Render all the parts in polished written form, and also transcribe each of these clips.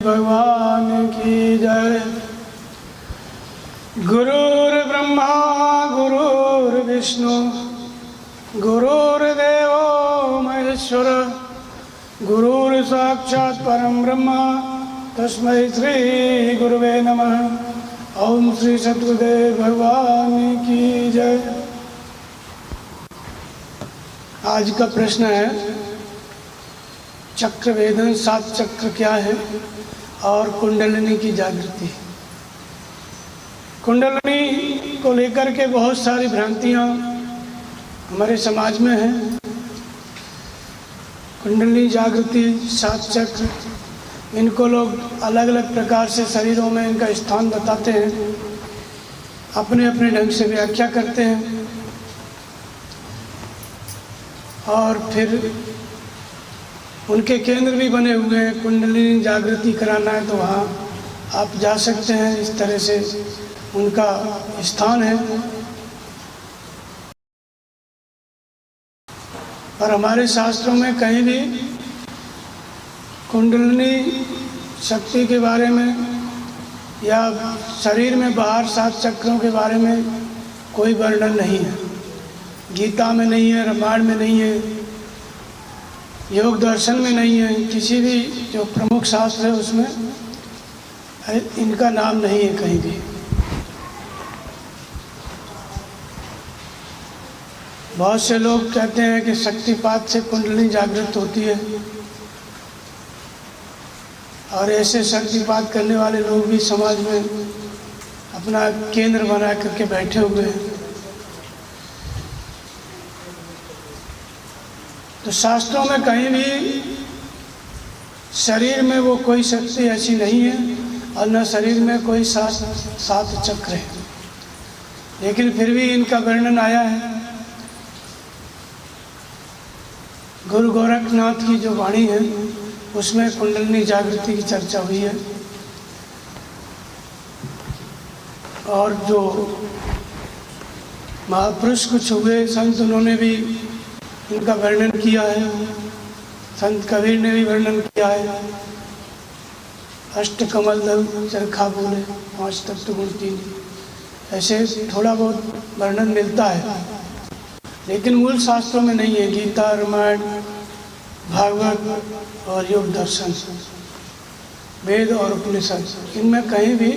भगवान की जय। गुरुर्ब्रह्मा गुरुर्विष्णु गुरुर्देवो महेश्वर गुरुर्साक्षात् परं ब्रह्म तस्मै श्री गुरुवे नमः। ओम श्री सद्गुरुदेव भगवान की जय। आज का प्रश्न है चक्र वेदन 7 चक्र क्या है और कुंडलिनी की जागृति। कुंडलिनी को लेकर के बहुत सारी भ्रांतियाँ हमारे समाज में हैं। कुंडलिनी जागृति 7 चक्र, इनको लोग अलग अलग प्रकार से शरीरों में इनका स्थान बताते हैं, अपने अपने ढंग से व्याख्या करते हैं और फिर उनके केंद्र भी बने हुए हैं। कुंडलिनी जागृति कराना है तो वहाँ आप जा सकते हैं, इस तरह से उनका स्थान है। पर हमारे शास्त्रों में कहीं भी कुंडलिनी शक्ति के बारे में या शरीर में बाहर 7 चक्रों के बारे में कोई वर्णन नहीं है। गीता में नहीं है, रामायण में नहीं है, योग दर्शन में नहीं है, किसी भी जो प्रमुख शास्त्र है उसमें इनका नाम नहीं है कहीं भी। बहुत से लोग कहते हैं कि शक्तिपात से कुंडलिनी जागृत होती है और ऐसे शक्तिपात करने वाले लोग भी समाज में अपना केंद्र बना करके बैठे हुए हैं। तो शास्त्रों में कहीं भी शरीर में वो कोई शक्ति ऐसी नहीं है और न शरीर में कोई 7 चक्र है, लेकिन फिर भी इनका वर्णन आया है। गुरु गोरखनाथ की जो वाणी है उसमें कुंडलिनी जागृति की चर्चा हुई है और जो महापुरुष कुछ हुए संत उन्होंने भी इनका वर्णन किया है। संत कबीर ने भी वर्णन किया है। अष्टकमल दल चरखा बोले 5 तत्व गुण 3, ऐसे थोड़ा बहुत वर्णन मिलता है, लेकिन मूल शास्त्रों में नहीं है। गीता, रामायण, भागवत और योग दर्शन, वेद और उपनिषद, इनमें कहीं भी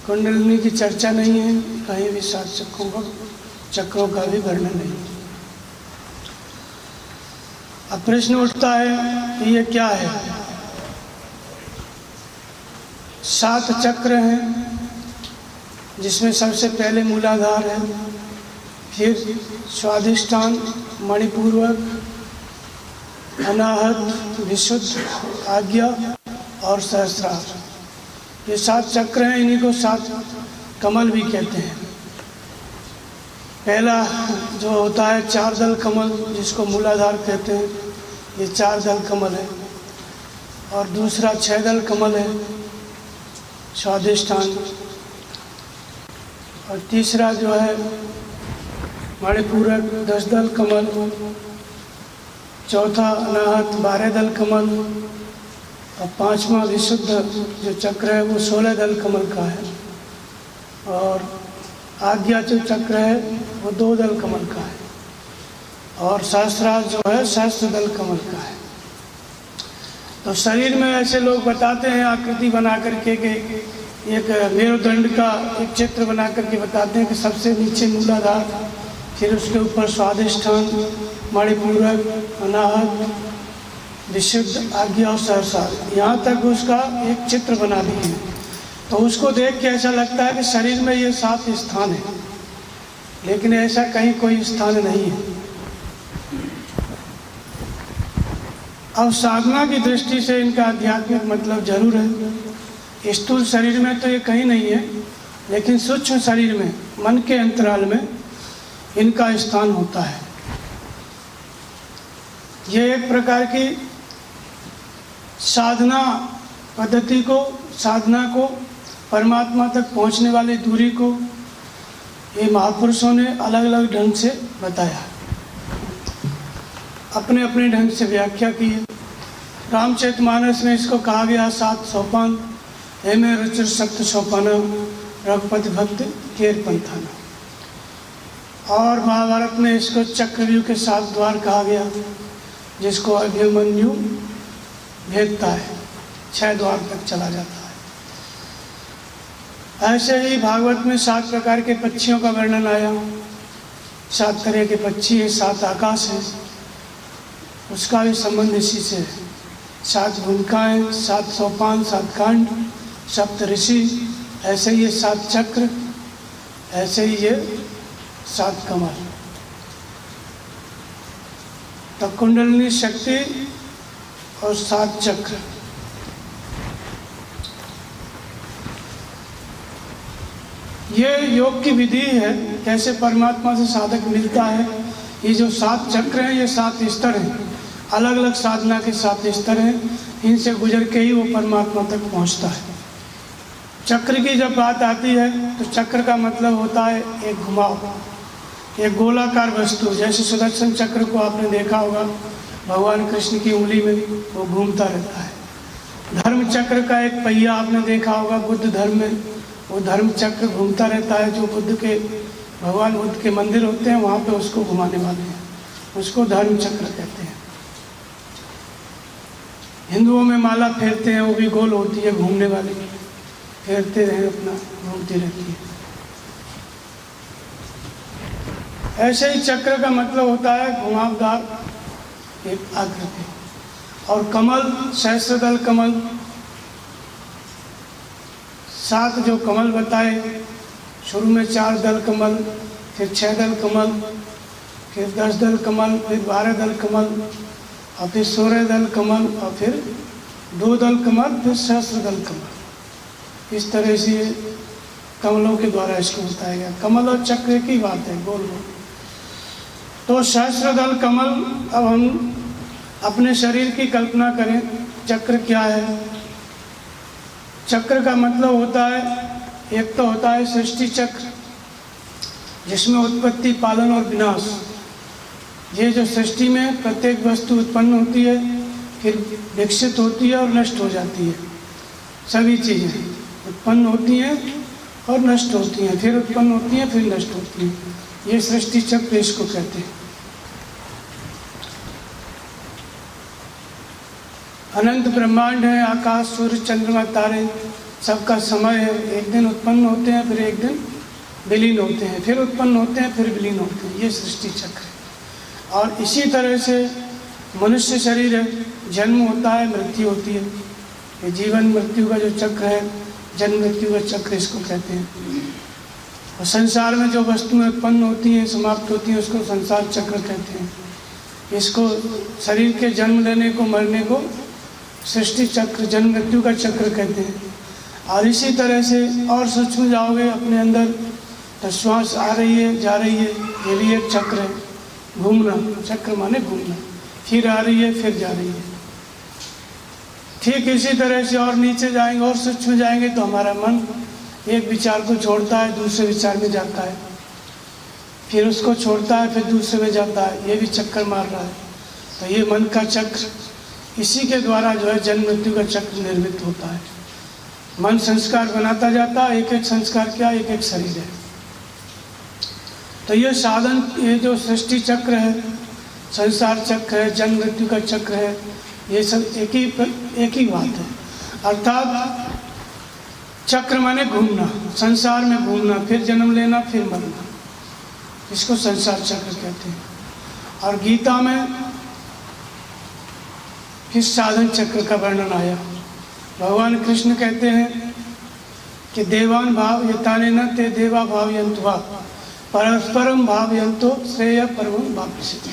कुंडलिनी की चर्चा नहीं है, कहीं भी 7 चक्रों का भी वर्णन नहीं है। अब प्रश्न उठता है कि ये क्या है। 7 चक्र हैं जिसमें सबसे पहले मूलाधार है, फिर स्वाधिष्ठान, मणिपूर्वक, अनाहत, विशुद्ध, आज्ञा और सहस्रार। ये 7 चक्र हैं, इन्हीं को 7 कमल भी कहते हैं। पहला जो होता है 4 दल कमल, जिसको मूलाधार कहते हैं, ये 4 दल कमल है। और दूसरा 6 दल कमल है, स्वाधिष्ठान। और तीसरा जो है मणिपूरक 10 दल कमल। चौथा अनाहत 12 दल कमल। और 5वां विशुद्ध जो चक्र है वो 16 दल कमल का है। और आज्ञा जो चक्र है वो 2 दल कमल का है। और सहस्रार जो है सहस्त्र दल कमल का है। तो शरीर में ऐसे लोग बताते हैं आकृति बना करके कि एक मेरुदंड का एक चित्र बना करके बताते हैं कि सबसे नीचे मूलाधार, फिर उसके ऊपर स्वाधिष्ठान, मणिपूरक, अनाहत, विशुद्ध, आज्ञा और सहस्रार, यहाँ तक उसका एक चित्र बना दिए हैं। तो उसको देख के ऐसा लगता है कि शरीर में ये 7 स्थान है, लेकिन ऐसा कहीं कोई स्थान नहीं है। अब साधना की दृष्टि से इनका आध्यात्मिक मतलब जरूर है। स्थूल शरीर में तो ये कहीं नहीं है, लेकिन सूक्ष्म शरीर में, मन के अंतराल में इनका स्थान होता है। ये एक प्रकार की साधना पद्धति को, साधना को, परमात्मा तक पहुंचने वाली दूरी को ये महापुरुषों ने अलग अलग ढंग से बताया, अपने अपने ढंग से व्याख्या की है। रामचरितमानस में इसको कहा गया 7 सोपान, हेमे रुचिर सप्त सोपाना रघुपति भक्त केर पंथाना। और महाभारत में इसको चक्रव्यूह के 7 द्वार कहा गया, जिसको अभिमन्यु भेदता है, 6 द्वार तक चला जाता है। ऐसे ही भागवत में 7 प्रकार के पक्षियों का वर्णन आया। 7 तरह के पक्षी है, 7 आकाश है, उसका भी संबंध इसी से है। 7 भूमिकाएँ, 7 सोपान, 7 कांड, 7 ऋषि, ऐसे ही ये 7 चक्र, ऐसे ही ये 7 कमल। तो कुंडलिनी शक्ति और 7 चक्र, ये योग की विधि है, कैसे परमात्मा से साधक मिलता है। ये जो 7 चक्र हैं, ये 7 स्तर हैं, अलग अलग साधना के 7 स्तर हैं, इनसे गुजर के ही वो परमात्मा तक पहुंचता है। चक्र की जब बात आती है तो चक्र का मतलब होता है एक घुमाव, एक गोलाकार वस्तु। जैसे सुदर्शन चक्र को आपने देखा होगा, भगवान कृष्ण की उंगली में वो घूमता रहता है। धर्म चक्र का एक पहिया आपने देखा होगा बुद्ध धर्म में, वो धर्म चक्र घूमता रहता है। जो भगवान बुद्ध के मंदिर होते हैं वहाँ पे उसको घुमाने वाले हैं, उसको धर्म चक्र कहते हैं। हिंदुओं में माला फेरते हैं, वो भी गोल होती है, घूमने वाली, फेरते रहे अपना, घूमती रहती है। ऐसे ही चक्र का मतलब होता है घुमावदार एक आकृति। और कमल, सहस्त्रदल कमल, 7 जो कमल बताए, शुरू में 4 दल कमल, फिर 6 दल कमल, फिर 10 दल कमल, फिर 12 दल कमल, और फिर 16 दल कमल, और फिर 2 दल कमल, फिर सहस्त्र दल कमल। इस तरह से कमलों के द्वारा इसको बताया गया। कमल और चक्र की बात है, गोल गोल। तो सहस्त्र दल कमल, अब हम अपने शरीर की कल्पना करें, चक्र क्या है। चक्र का मतलब होता है, एक तो होता है सृष्टि चक्र, जिसमें उत्पत्ति, पालन और विनाश, ये जो सृष्टि में प्रत्येक वस्तु उत्पन्न होती है, फिर विकसित होती है और नष्ट हो जाती है। सभी चीज़ें उत्पन्न होती हैं और नष्ट होती हैं, फिर उत्पन्न होती हैं, फिर नष्ट होती हैं। ये सृष्टि चक्र इसको कहते हैं। अनंत ब्रह्मांड है, आकाश, सूर्य, चंद्रमा, तारे, सबका समय है। एक दिन उत्पन्न होते हैं, फिर एक दिन विलीन होते हैं, फिर उत्पन्न होते हैं, फिर विलीन होते हैं। ये सृष्टि चक्र है। और इसी तरह से मनुष्य शरीर है, जन्म होता है, मृत्यु होती है। ये जीवन मृत्यु का जो चक्र है, जन्म मृत्यु का चक्र इसको कहते हैं। और संसार में जो वस्तुएं उत्पन्न होती हैं, समाप्त होती हैं, उसको संसार चक्र कहते हैं। इसको शरीर के जन्म लेने को, मरने को सृष्टि चक्र, जन्म मृत्यु का चक्र कहते हैं। और इसी तरह से और सूक्ष्म जाओगे अपने अंदर, तो श्वास आ रही है, जा रही है, ये भी एक चक्र है। घूमना, चक्र माने घूमना, फिर आ रही है, फिर जा रही है। ठीक इसी तरह से और नीचे जाएंगे और सूक्ष्म जाएंगे तो हमारा मन एक विचार को छोड़ता है, दूसरे विचार में जाता है, फिर उसको छोड़ता है, फिर दूसरे में जाता है। ये भी चक्कर मार रहा है। तो ये मन का चक्र, इसी के द्वारा जो है जन्म मृत्यु का चक्र निर्मित होता है। मन संस्कार बनाता जाता है, एक एक संस्कार क्या, एक एक शरीर है। तो ये साधन, ये जो सृष्टि चक्र है, संसार चक्र है, जन्म मृत्यु का चक्र है, ये सब एक ही बात है। अर्थात चक्र माने घूमना, संसार में घूमना, फिर जन्म लेना, फिर मरना, इसको संसार चक्र कहते हैं। और गीता में इस साधन चक्र का वर्णन आया। भगवान कृष्ण कहते हैं कि देवान भाव यताने न ते देवा भाव यंतुवा परस्परम भाव यंतो श्रेय परम वापसित।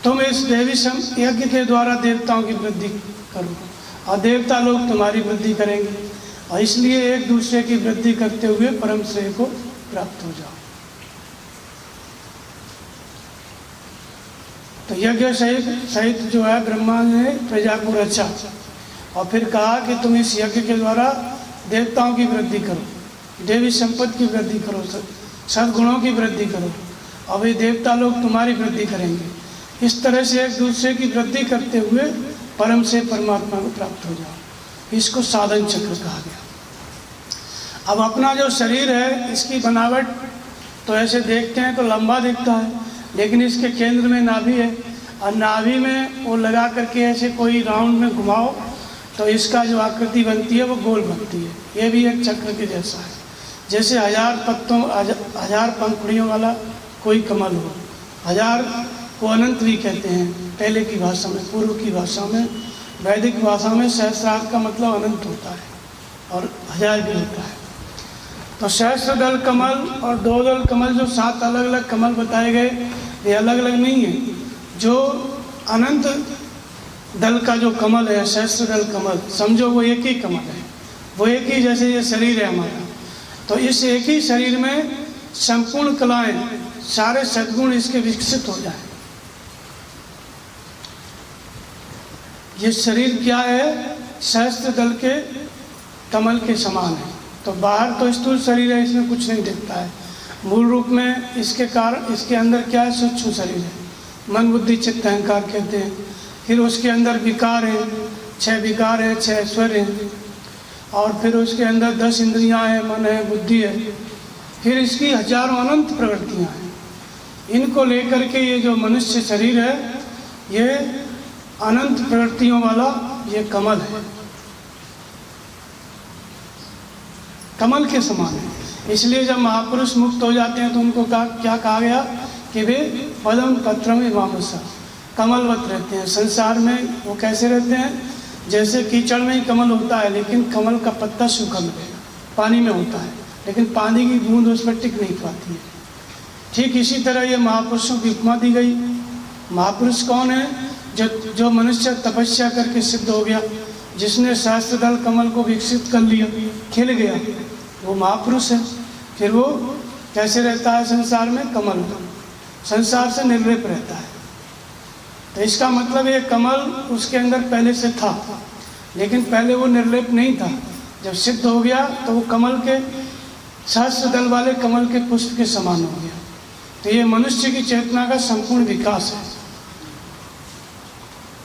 तुम इस देवी यज्ञ के द्वारा देवताओं की वृद्धि करो और देवता लोग तुम्हारी वृद्धि करेंगे, और इसलिए एक दूसरे की वृद्धि करते हुए परम श्रेय को प्राप्त हो जाओ। तो यज्ञ सहित जो है ब्रह्मा ने प्रजा को रचा, और फिर कहा कि तुम इस यज्ञ के द्वारा देवताओं की वृद्धि करो, देवी संपत्ति की वृद्धि करो, सद्गुणों की वृद्धि करो, और वे देवता लोग तुम्हारी वृद्धि करेंगे। इस तरह से एक दूसरे की वृद्धि करते हुए परम से परमात्मा को प्राप्त हो जाओ। इसको साधन चक्र कहा गया। अब अपना जो शरीर है, इसकी बनावट तो ऐसे देखते हैं तो लंबा दिखता है, लेकिन इसके केंद्र में नाभि है, और नाभि में वो लगा करके ऐसे कोई राउंड में घुमाओ तो इसका जो आकृति बनती है वो गोल बनती है। ये भी एक चक्र के जैसा है, जैसे 1000 पत्तों 1000 पंखुड़ियों वाला कोई कमल हो। 1000 को अनंत भी कहते हैं पहले की भाषा में, पूर्व की भाषा में, वैदिक भाषा में सहस्रार का मतलब अनंत होता है और 1000 भी होता है। तो सहस्र दल कमल और 2 दल कमल, जो 7 अलग अलग कमल बताए गए, ये अलग अलग नहीं है। जो अनंत दल का जो कमल है, सहस्र दल कमल, समझो वो एक ही कमल है, वो एक ही, जैसे ये शरीर है हमारा, तो इस एक ही शरीर में संपूर्ण कलाएं, सारे सद्गुण इसके विकसित हो जाए। ये शरीर क्या है? सहस्त्र दल के कमल के समान है। तो बाहर तो स्थूल शरीर है, इसमें कुछ नहीं दिखता है। मूल रूप में इसके कारण, इसके अंदर क्या है? सूक्ष्म शरीर है, मन बुद्धि चित्त अहंकार कहते हैं। फिर उसके अंदर विकार है, 6 विकार है, 6 ऐश्वर्य हैं, और फिर उसके अंदर 10 इंद्रियां हैं, मन है, बुद्धि है। फिर इसकी हजारों अनंत प्रवृत्तियां हैं। इनको लेकर के ये जो मनुष्य शरीर है, ये अनंत प्रवृत्तियों वाला ये कमल है, कमल के समान है। इसलिए जब महापुरुष मुक्त हो जाते हैं तो उनको क्या कहा गया कि वे पदम पत्रम वामसा, कमलवत रहते हैं। संसार में वो कैसे रहते हैं? जैसे कीचड़ में ही कमल होता है, लेकिन कमल का पत्ता सूखा मिलेगा, पानी में होता है, लेकिन पानी की बूंद उस पर टिक नहीं पाती है। ठीक इसी तरह ये महापुरुषों की उपमा दी गई। महापुरुष कौन है? जो मनुष्य तपस्या करके सिद्ध हो गया, जिसने सहस्त्रदल कमल को विकसित कर लिया, खिल गया, वो महापुरुष है। फिर वो कैसे रहता है संसार में? कमल, संसार से निर्लेप रहता है। तो इसका मतलब ये कमल उसके अंदर पहले से था, लेकिन पहले वो निर्लेप नहीं था। जब सिद्ध हो गया तो वो कमल के, सहस्त्र दल वाले कमल के पुष्प के समान हो गया। तो ये मनुष्य की चेतना का संपूर्ण विकास है।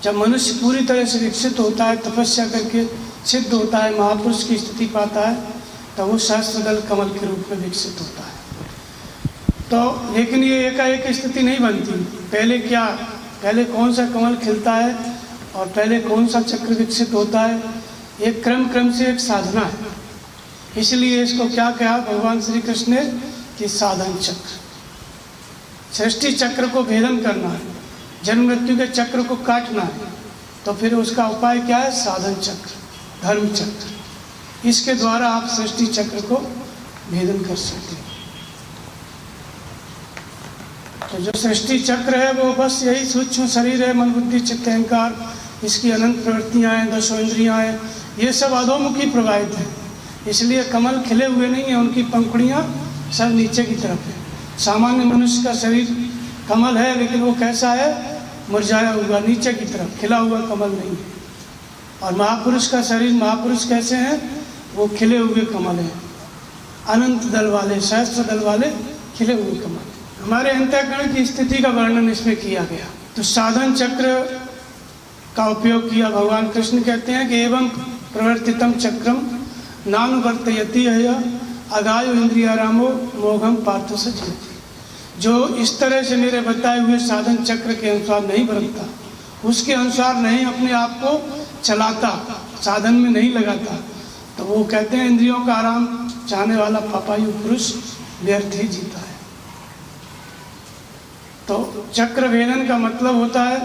जब मनुष्य पूरी तरह से विकसित होता है, तपस्या करके सिद्ध होता है, महापुरुष की स्थिति पाता है, तो वो सहस्त्र दल कमल के रूप में विकसित होता है। तो लेकिन ये एकाएक स्थिति नहीं बनती। पहले क्या, पहले कौन सा कमल खिलता है और पहले कौन सा चक्र विकसित होता है, एक क्रम से एक साधना है। इसलिए इसको क्या कहा भगवान श्री कृष्ण ने कि साधन चक्र, सृष्टि चक्र को भेदन करना है, जन्म मृत्यु के चक्र को काटना है। तो फिर उसका उपाय क्या है? साधन चक्र, धर्म चक्र। इसके द्वारा आप सृष्टि चक्र को भेदन कर सकते हैं। तो जो सृष्टि चक्र है वो बस यही सूक्ष्म शरीर है, मन बुद्धि चित्त अहंकार, इसकी अनंत प्रवृत्तियाँ हैं, 10 इंद्रियाँ हैं, ये सब अधोमुखी प्रवाहित है। इसलिए कमल खिले हुए नहीं है, उनकी पंखुड़ियाँ सब नीचे की तरफ है। सामान्य मनुष्य का शरीर कमल है, लेकिन वो कैसा है? मुरझाया हुआ, नीचे की तरफ, खिला हुआ कमल नहीं है। और महापुरुष का शरीर, महापुरुष कैसे हैं? वो खिले हुए कमल हैं, अनंत दल वाले, सहस्त्र दल वाले खिले हुए कमल। हमारे अंतःकरण की स्थिति का वर्णन इसमें किया गया। तो साधन चक्र का उपयोग किया। भगवान कृष्ण कहते हैं कि एवं प्रवर्तितम चक्रम नानुवर्तयति है अगायो इंद्रियारामो मोघम पार्थ सज्जति। जो इस तरह से मेरे बताए हुए साधन चक्र के अनुसार नहीं बरतता, उसके अनुसार नहीं अपने आप को चलाता, साधन में नहीं लगाता, तो वो कहते हैं इंद्रियों का आराम चाहने वाला पापायु पुरुष व्यर्थ ही जीता है। तो चक्र भेदन का मतलब होता है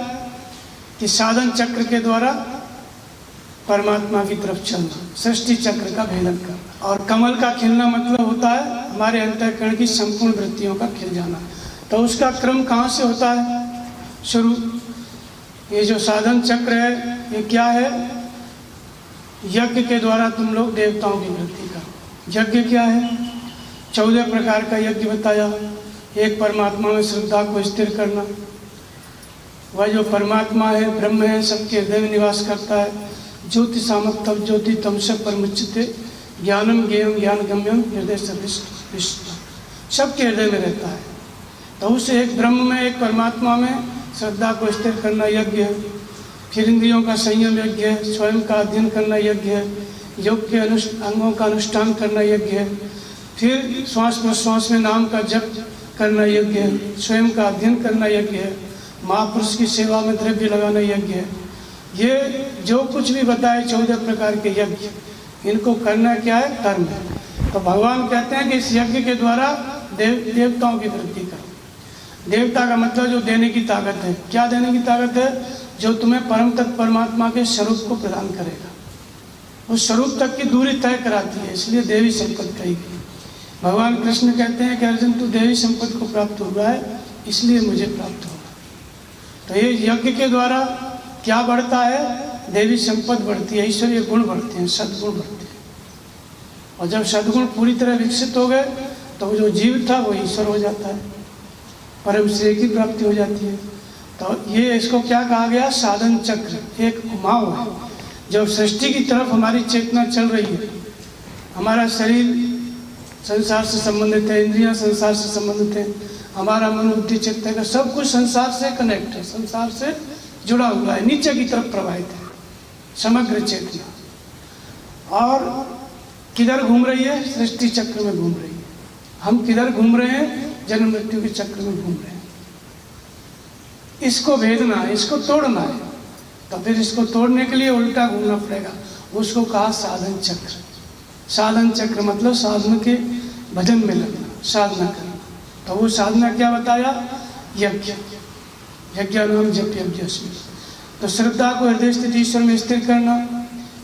कि साधन चक्र के द्वारा परमात्मा की तरफ चलना, सृष्टि चक्र का भेदन करना। और कमल का खिलना मतलब होता है हमारे अंतःकरण की संपूर्ण वृत्तियों का खिल जाना। तो उसका क्रम कहाँ से होता है? शुरू, ये जो साधन चक्र है ये क्या है? यज्ञ के द्वारा तुम लोग देवताओं की वृद्धि करो। यज्ञ क्या है? 14 प्रकार का यज्ञ बताया। एक परमात्मा में श्रद्धा को स्थिर करना, वह जो परमात्मा है, ब्रह्म है, सबके हृदय में निवास करता है। ज्योति सामक तब ज्योति तमस परमुच्यते ज्ञानम ज्ञेयम ज्ञान गम्यम हृदय सदृष्ट, सबके हृदय में रहता है। तो उस एक ब्रह्म में, एक परमात्मा में श्रद्धा को स्थिर करना यज्ञ है, फिर इंद्रियों का संयम यज्ञ है, स्वयं का अध्ययन करना यज्ञ है, योग के अंगों का अनुष्ठान करना यज्ञ है, फिर श्वास प्रश्वास में नाम का जप करना यज्ञ है, स्वयं का अध्ययन करना यज्ञ है, महापुरुष की सेवा में द्रव्य लगाना यज्ञ है। ये जो कुछ भी बताए 14 प्रकार के यज्ञ, इनको करना क्या है? कर्म है। तो भगवान कहते हैं कि इस यज्ञ के द्वारा देवताओं की वृद्धि करो। देवता का मतलब जो देने की ताकत है। क्या देने की ताकत है? जो तुम्हें परम तक परमात्मा के स्वरूप को प्रदान करेगा, उस स्वरूप तक की दूरी तय कराती है, इसलिए देवी संपत्ति कही गई। भगवान कृष्ण कहते हैं कि अर्जुन तू देवी संपत्ति को प्राप्त हुआ है, इसलिए मुझे प्राप्त होगा। तो ये यज्ञ के द्वारा क्या बढ़ता है? देवी संपत्ति बढ़ती है, ईश्वरीय गुण बढ़ते हैं, सद्गुण बढ़ते हैं। और जब सद्गुण पूरी तरह विकसित हो गए तो जो जीव था वो ईश्वर हो जाता है, परम श्रेय की प्राप्ति हो जाती है। तो ये इसको क्या कहा गया? साधन चक्र, एक घुमाव है। जब सृष्टि की तरफ हमारी चेतना चल रही है, हमारा शरीर संसार से संबंधित है, इंद्रियां संसार से संबंधित है, हमारा मन बुद्धि चित्त है, सब कुछ संसार से कनेक्ट है, संसार से जुड़ा हुआ है, नीचे की तरफ प्रवाहित है समग्र चेतना। और किधर घूम रही है? सृष्टि चक्र में घूम रही है। हम किधर घूम रहे हैं? जन्म मृत्यु के चक्र में घूम रहे हैं। इसको भेदना है, इसको तोड़ना है। तो फिर इसको तोड़ने के लिए उल्टा घूमना पड़ेगा। उसको कहा साधन चक्र। साधन चक्र मतलब साधन के भजन में लगना, साधना करना। तो वो साधना क्या बताया? यज्ञ। यज्ञानाम जप यज्ञस्मि। तो श्रद्धा को हृदय स्थित ईश्वर में स्थिर करना,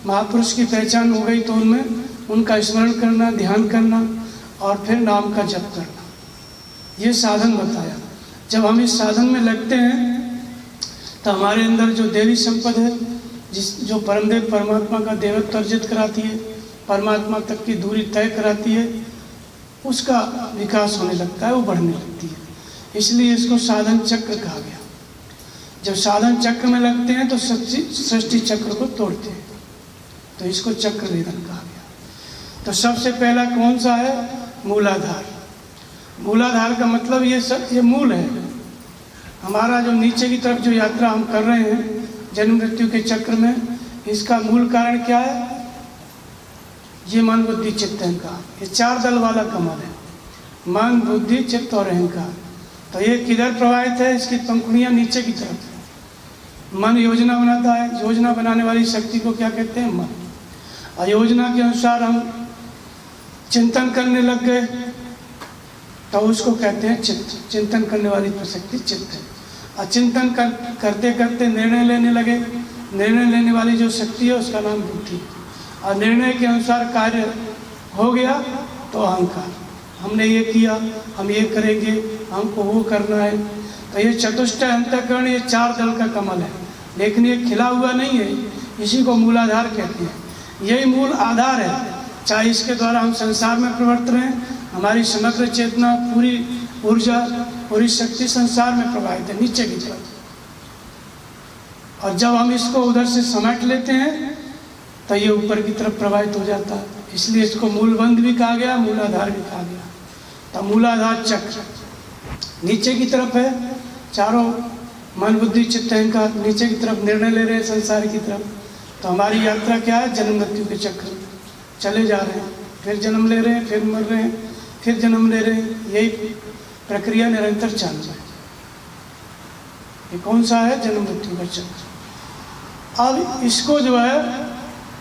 महापुरुष की पहचान हो गई तो उनमें उनका स्मरण करना, ध्यान करना, और फिर नाम का जप करना, ये साधन बताया। जब हम इस साधन में लगते हैं तो हमारे अंदर जो देवी संपद है, जो परमदेव परमात्मा का देवत्व अर्जित कराती है, परमात्मा तक की दूरी तय कराती है, उसका विकास होने लगता है, वो बढ़ने लगती है। इसलिए इसको साधन चक्र कहा गया। जब साधन चक्र में लगते हैं तो सृष्टि चक्र को तोड़ते हैं, तो इसको चक्र वेदन कहा गया। तो सबसे पहला कौन सा है? मूलाधार। मूलाधार का मतलब ये मूल है। हमारा जो नीचे की तरफ जो यात्रा हम कर रहे हैं जन्म मृत्यु के चक्र में, इसका मूल कारण क्या है? ये मन बुद्धि चित्त अहंकार। ये 4 दल वाला कमल है, मन बुद्धि चित्त और अहंकार। तो ये किधर प्रवाहित है? इसकी पंखुड़ियाँ नीचे की तरफ है। मन योजना बनाता है, योजना बनाने वाली शक्ति को क्या कहते हैं? मन। और योजना के अनुसार हम चिंतन करने लग गए तो उसको कहते हैं चित्त। चिंतन करने वाली शक्ति चित्त है। और चिंतन करते करते निर्णय लेने लगे, निर्णय लेने वाली जो शक्ति है उसका नाम बुद्धि। और निर्णय के अनुसार कार्य हो गया तो अहंकार। हमने ये किया, हम ये करेंगे, हमको वो करना है। तो ये चतुष्टय अंतःकरण, ये 4 दल का कमल है, लेकिन ये खिला हुआ नहीं है। इसी को मूलाधार कहते हैं। यही मूल आधार है। चाहे इसके द्वारा हम संसार में प्रवर्त रहें, हमारी समग्र चेतना, पूरी ऊर्जा, पूरी शक्ति संसार में प्रवाहित है नीचे की तरफ। और जब हम इसको उधर से समेट लेते हैं तो ये ऊपर की तरफ प्रवाहित हो जाता है। इसलिए इसको मूलबंध भी कहा गया, मूलाधार भी कहा गया। तो मूलाधार चक्र नीचे की तरफ है, चारों मन बुद्धि चित्त अहंकार नीचे की तरफ निर्णय ले रहे हैं संसार की तरफ। तो हमारी यात्रा क्या है? जन्म मृत्यु के चक्र में चले जा रहे हैं, फिर जन्म ले रहे हैं, फिर मर रहे हैं, फिर जन्म ले रहे हैं। यही प्रक्रिया निरंतर चालू है। ये कौन सा है? जन्म मृत्यु का चक्र। अब इसको जो है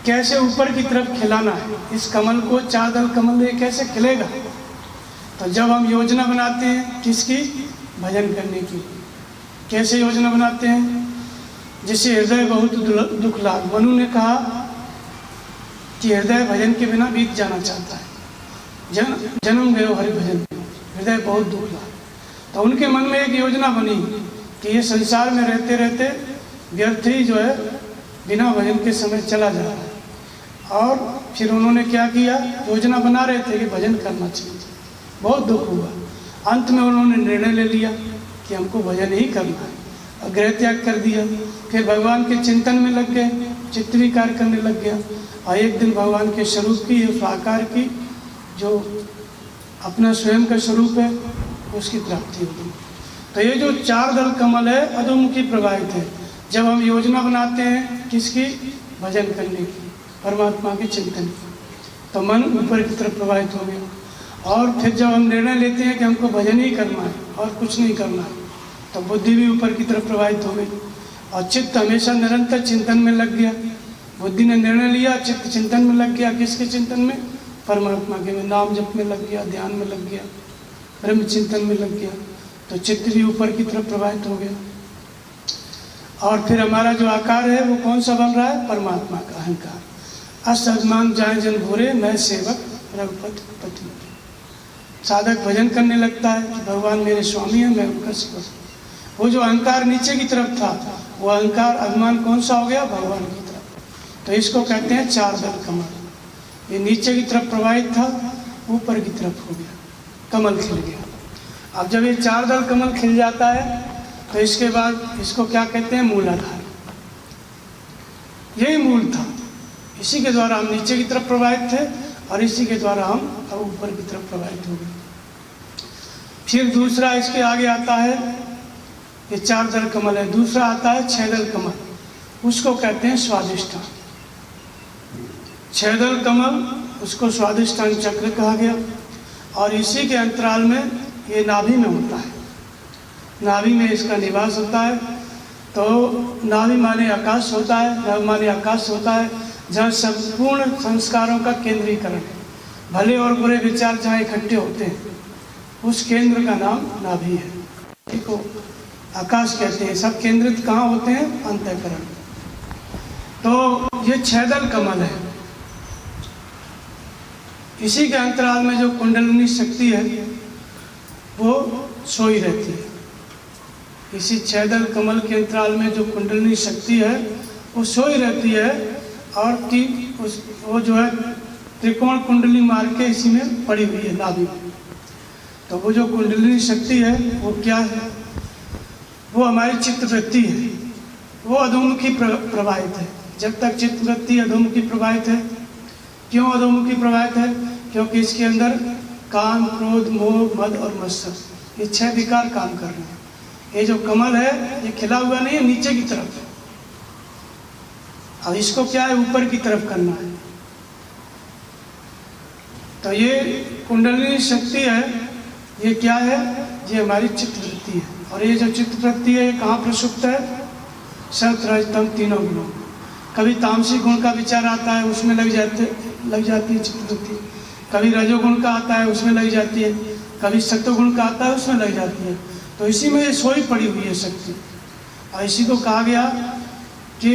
कैसे ऊपर की तरफ खिलाना है, इस कमल को, 4 दल कमल ये कैसे खिलेगा? तो जब हम योजना बनाते हैं किसकी? भजन करने की। कैसे योजना बनाते हैं? जिसे हृदय बहुत दुख लाग। मनु ने कहा कि हृदय भजन के बिना बीत जाना चाहता है, जन्म गयो हरि भजन, हृदय बहुत दुख लाग। तो उनके मन में एक योजना बनी कि ये संसार में रहते रहते व्यर्थ ही जो है बिना भजन के समय चला जा रहा है। और फिर उन्होंने क्या किया? योजना बना रहे थे कि भजन करना चाहिए। बहुत दुख हुआ। अंत में उन्होंने निर्णय ले लिया कि हमको भजन ही करना है, और गृह त्याग कर दिया। फिर भगवान के चिंतन में लग गए, चित्त विकार करने लग गया। और एक दिन भगवान के स्वरूप की, उस आकार की, जो अपना स्वयं का स्वरूप है, उसकी प्राप्ति होगी। तो ये जो 4 दल कमल है अधोमुखी प्रवाहित है। जब हम योजना बनाते हैं किसकी, भजन करने की, परमात्मा के चिंतन की, तो मन ऊपर की तरफ प्रवाहित हो गया। और फिर जब हम निर्णय लेते हैं कि हमको भजन ही करना है और कुछ नहीं करना है, तो बुद्धि भी ऊपर की तरफ प्रवाहित हो गई और चित्त हमेशा निरंतर चिंतन में लग गया। बुद्धि ने निर्णय लिया, चित्त चिंतन में लग गया। किसके चिंतन में, परमात्मा के में, नाम जप में लग गया, ध्यान में लग गया, ब्रह्म चिंतन में लग गया, तो चित्त भी ऊपर की तरफ प्रवाहित हो गया। और फिर हमारा जो आकार है वो कौन सा बन रहा है, परमात्मा का अहंकार। अस अभिमान जाए जन भोरे, मैं सेवक रघुपति पति। साधक भजन करने लगता है कि भगवान मेरे स्वामी हैं, मैं उनका सेवक। वो जो अहंकार नीचे की तरफ था, वो अहंकार अभिमान कौन सा हो गया, भगवान की तरफ। तो इसको कहते हैं 4 दल कमल। ये नीचे की तरफ प्रवाहित था, ऊपर की तरफ हो गया, कमल खिल गया। अब जब ये 4 दल कमल खिल जाता है तो इसके बाद इसको क्या कहते हैं, मूलाधार। यही मूल था, इसी के द्वारा हम नीचे की तरफ प्रवाहित थे और इसी के द्वारा हम अब ऊपर की तरफ प्रवाहित हो गए। फिर दूसरा इसके आगे आता है, ये 4 दल कमल है। दूसरा आता है 6 दल कमल, उसको कहते हैं स्वादिष्ठान। 6 दल कमल, उसको स्वादिष्ठान चक्र कहा गया। और इसी के अंतराल में ये नाभि में होता है, नाभि में इसका निवास होता है। तो नाभि माने आकाश होता है, नभ माने आकाश होता है, जहाँ संपूर्ण संस्कारों का केंद्रीकरण है। भले और बुरे विचार जहाँ इकट्ठे होते हैं, उस केंद्र का नाम नाभि है। देखो, आकाश कहते हैं। सब केंद्रित कहाँ होते हैं, अंतःकरण। तो ये 6 दल कमल है। इसी के अंतराल में जो कुंडलिनी शक्ति है वो सोई रहती है। इसी 6 दल कमल के अंतराल में जो कुंडलिनी शक्ति है वो सोई रहती है। और वो जो है त्रिकोण कुंडली मार के इसी में पड़ी हुई है, नाभि में। तो वो जो कुंडलिनी शक्ति है वो क्या है, वो हमारी चित्तवृत्ति है। वो अधोमुखी प्रवाहित है। जब तक चित्तवृत्ति अधोमुखी प्रवाहित है, क्यों अधोमुखी प्रवाहित है, क्योंकि इसके अंदर काम, क्रोध, मोह, मद और मत्सर, ये 6 विकार काम कर रहे हैं। ये जो कमल है ये खिला हुआ नहीं है, नीचे की तरफ है। अब इसको क्या है, ऊपर की तरफ करना है। तो ये कुंडलिनी शक्ति है, ये क्या है, ये हमारी चित्तवृत्ति है। और ये जो चित्तवृत्ति है ये कहाँ प्रसुप्त है, सत रज तम तीनों गुणों। कभी तामसिक गुण का विचार आता है, उसमें लग जाती है चित्तवृत्ति। कभी रजोगुण का आता है, उसमें लग जाती है। कभी सत्वगुण का आता है, उसमें लग जाती है। तो इसी में ये सोई पड़ी हुई है शक्ति। और इसी को कहा गया कि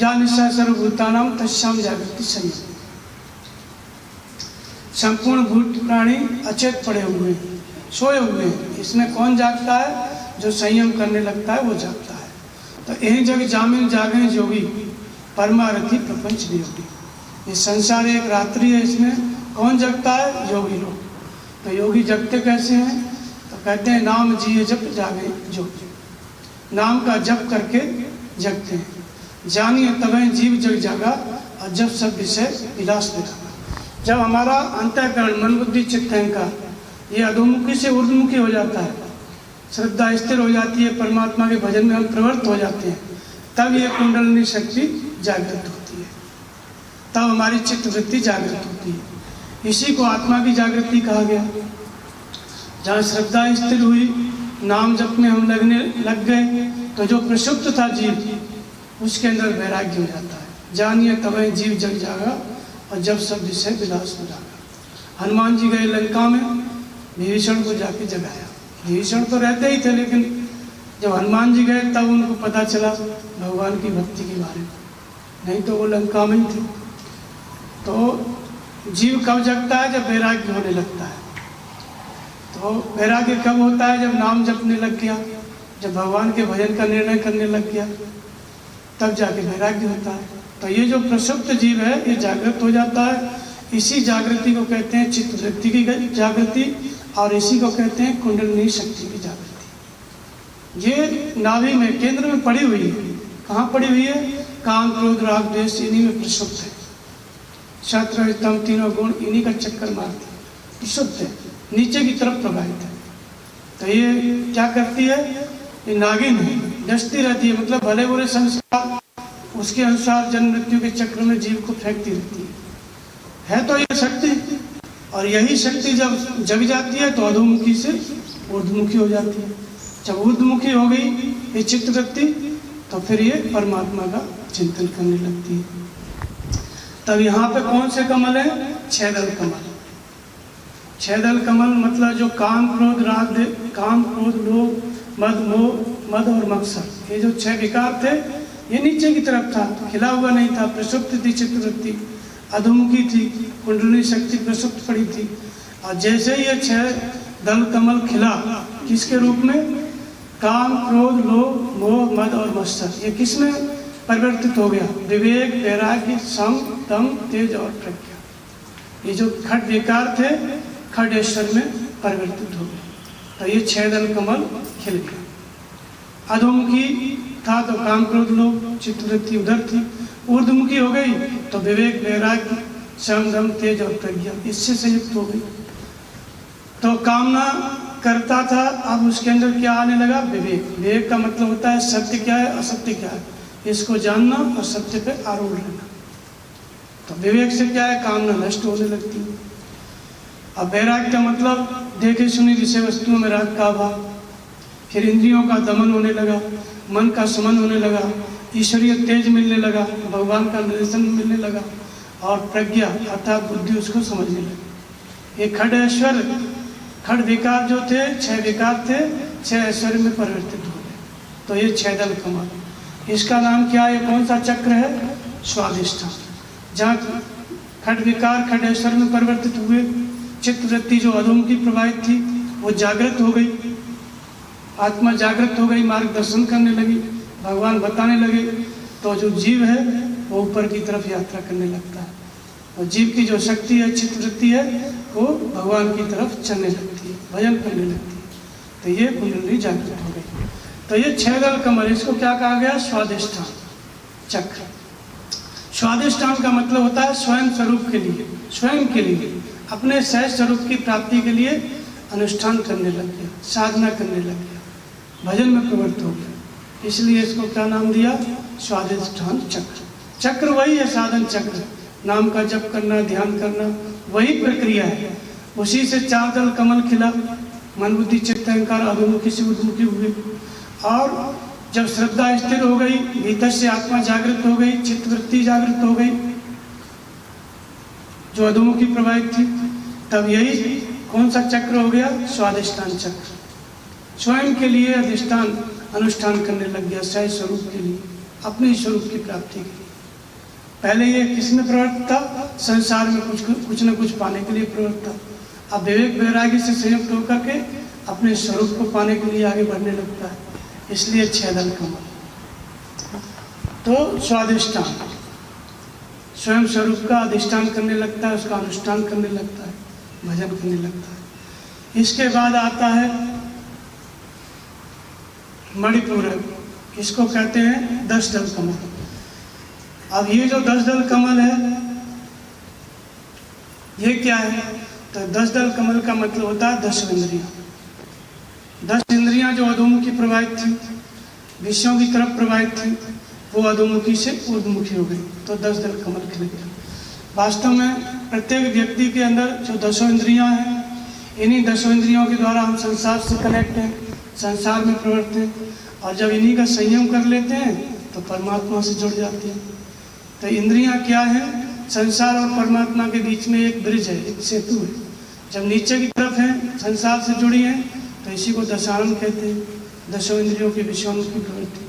या निशा सर्वभूतानां तस्याम जागृति संयम। संपूर्ण भूत प्राणी अचेत पड़े हुए हैं, सोए हुए हैं। इसमें कौन जागता है, जो संयम करने लगता है वो जागता है। तो यही जग जामिन जागे जोगी, परमारथी प्रपंच वियोगी। ये संसार एक रात्रि है, इसमें कौन जगता है, योगी लोग। तो योगी जगते कैसे हैं, तो कहते हैं नाम जिए जप जागे जोगी। नाम का जप करके जगते हैं। जानिए तबे जीव जग जागा, और जब सब विषय विलास में लगा। जब हमारा अंतःकरण, मन बुद्धि चित्त अहंकार, ये अधोमुखी से ऊर्ध्वमुखी हो जाता है, श्रद्धा स्थिर हो जाती है, परमात्मा के भजन में हम प्रवृत्त हो जाते हैं, तब ये कुंडलिनी शक्ति जागृत होती है, तब हमारी चित्तवृत्ति जागृत होती है। इसी को आत्मा की जागृति कहा गया। जहाँ श्रद्धा स्थिर हुई, नाम जप में हम लगने लग गए, तो जो प्रसुप्त था जीव, उसके अंदर वैराग्य हो जाता है। जानिए तबे जीव जग जागा, और जब सब विषय विलास हो जागा। हनुमान जी गए लंका में, विभीषण को जाके जगाया। विभीषण तो रहते ही थे, लेकिन जब हनुमान जी गए तब उनको पता चला भगवान की भक्ति के बारे में, नहीं तो वो लंका में ही थे। तो जीव कब जगता है, जब वैराग्य होने लगता है। तो वैराग्य कब होता है, जब नाम जपने लग गया, जब भगवान के भजन का निर्णय करने लग गया, तब जाके वैराग्य होता है। तो ये जो प्रसुप्त जीव है ये जागृत हो जाता है। इसी जागृति को कहते हैं चित्तवृत्ति की जागृति, और इसी को कहते हैं कुंडलिनी शक्ति की जागृति। ये नाभि में, केंद्र में पड़ी हुई है। कहाँ पड़ी हुई है, काम, क्रोध, राग, द्वेष, इन्हीं में प्रसुप्त है। सत्व तम तीनों गुण इन्हीं का चक्कर मारते हैं, प्रसुप्त है, नीचे की तरफ प्रवाहित है। तो ये क्या करती है, ये नागिन है, डसती रहती है, मतलब भले बुरे संस्कार उसके अनुसार जन्म मृत्यु के चक्र में जीव को फेंकती रहती है तो ये शक्ति। और यही शक्ति जब जग जाती है तो अधोमुखी से ऊर्ध्वमुखी हो जाती है। जब ऊर्ध्वमुखी हो गई ये चित्तवृत्ति तो फिर ये परमात्मा का चिंतन करने लगती है। तब यहाँ पे कौन से कमल है, 6 दल कमल। 6 दल कमल मतलब जो काम क्रोध राग, काम क्रोध लोभ मद मोह मद और मत्सर, ये जो 6 विकार थे ये नीचे की तरफ था, खिला हुआ नहीं था, प्रसुप्त थी चित्तवृत्ति, अधोमुखी थी, कुंडली शक्ति प्रसुप्त पड़ी थी। और जैसे ही ये 6 दल कमल खिला, किसके रूप में, काम क्रोध लोभ मोह मद और मत्सर, ये किस में परिवर्तित हो गया, विवेक वैराग्य सम दम तेज और प्रज्ञा। ये जो खट विकार थे खडेश्वर में परिवर्तित हो गए। तो ये 6 दल कमल खिल गया। अधोमुखी था तो काम क्रोध लोभ चित्तवृत्ति उधर थी, ऊर्ध्वमुखी हो गई तो विवेक वैराग्य सम दम तेज और प्रज्ञा इससे संयुक्त हो गई। तो कामना करता था, अब उसके अंदर क्या आने लगा, विवेक। विवेक का मतलब होता है सत्य क्या है असत्य क्या है, इसको जानना और सत्य पे आरूढ़ रहना। तो विवेक से क्या है, कामना नष्ट होने लगती है। अब वैराग्य का मतलब देखे सुनी विषय वस्तुओं में राग का अभाव, फिर इंद्रियों का दमन होने लगा, मन का समन होने लगा, ईश्वरीय तेज मिलने लगा, भगवान का निदर्शन मिलने लगा, और प्रज्ञा अर्थात बुद्धि उसको समझने लगी। ये खड ऐश्वर्य, खड विकार जो थे 6 विकार थे 6 ऐश्वर्य में परिवर्तित हो गए। तो ये 6 दल कमल, इसका नाम क्या है, कौन सा चक्र है, स्वादिष्ठान। जहाँ खड विकार खड ऐश्वर्य में परिवर्तित हुए, चित्तवृत्ति जो अधोमुखी प्रवाहित थी वो जागृत हो गई, आत्मा जागृत हो गई, मार्गदर्शन करने लगी, भगवान बताने लगे। तो जो जीव है वो ऊपर की तरफ यात्रा करने लगता है, और जीव की जो शक्ति है चित्तवृत्ति है वो भगवान की तरफ चलने लगती है, भजन करने लगती है। तो ये कुंडली जागृत हो गई। तो ये 6 दल कमल, इसको क्या कहा गया, स्वादिष्ठान चक्र। स्वादिष्ठान का मतलब होता है स्वयं स्वरूप के लिए, स्वयं के लिए, अपने सहज स्वरूप की प्राप्ति के लिए अनुष्ठान करने लग गया, साधना करने लग गया, भजन में प्रवृत्त हो गया। इसलिए इसको क्या नाम दिया, स्वादिष्ठान चक्र। चक्र वही है, साधन चक्र, नाम का जप करना, ध्यान करना, वही प्रक्रिया है। उसी से 4 दल कमल खिला, मन बुद्धि चित्त अहंकार अधोमुखी से ऊर्ध्वमुखी हुए। और जब श्रद्धा स्थिर हो गई, भीतर से आत्मा जागृत हो गई, चित्तवृत्ति जागृत हो गई जो अधोमुखी प्रवाहित थी, तब यही कौन सा चक्र हो गया, स्वादिष्ठान चक्र। स्वयं के लिए अधिष्ठान अनुष्ठान करने लग गया, सहज स्वरूप के लिए, अपने स्वरूप की प्राप्ति के लिए। पहले ये किसमें प्रवृत्त था, संसार में कुछ न कुछ पाने के लिए प्रवृत्त था। अब विवेक वैराग्य से संयुक्त होकर के अपने स्वरूप को पाने के लिए आगे बढ़ने लगता है। इसलिए 6 दल कमल। तो स्वादिष्ठान, स्वयं स्वरूप का अधिष्ठान करने लगता है, उसका अनुष्ठान करने लगता है, भजन करने लगता है। इसके बाद आता है मणिपूरक, इसको कहते हैं 10 दल कमल। अब ये जो 10 दल कमल है ये क्या है, तो 10 दल कमल का मतलब होता है 10 इंद्रियां। 10 इंद्रियां जो अधोमुखी प्रवाहित थी, विषयों की तरफ प्रवाहित थी, वो अधोमुखी से ऊर्ध्वमुखी हो गई, तो 10 दल कमल खिल गया। वास्तव में प्रत्येक व्यक्ति के अंदर जो 10 इंद्रियां हैं, इन्हीं 10 इंद्रियों के द्वारा हम संसार से कनेक्ट हैं, संसार में प्रवृत्त हैं, और जब इन्हीं का संयम कर लेते हैं तो परमात्मा से जुड़ जाते हैं। तो इंद्रियां क्या हैं, संसार और परमात्मा के बीच में एक ब्रिज है, एक सेतु है। जब नीचे की तरफ है, संसार से जुड़ी है, तो इसी को दशानन कहते हैं, 10 इंद्रियों के विषयों की प्रवृत्ति।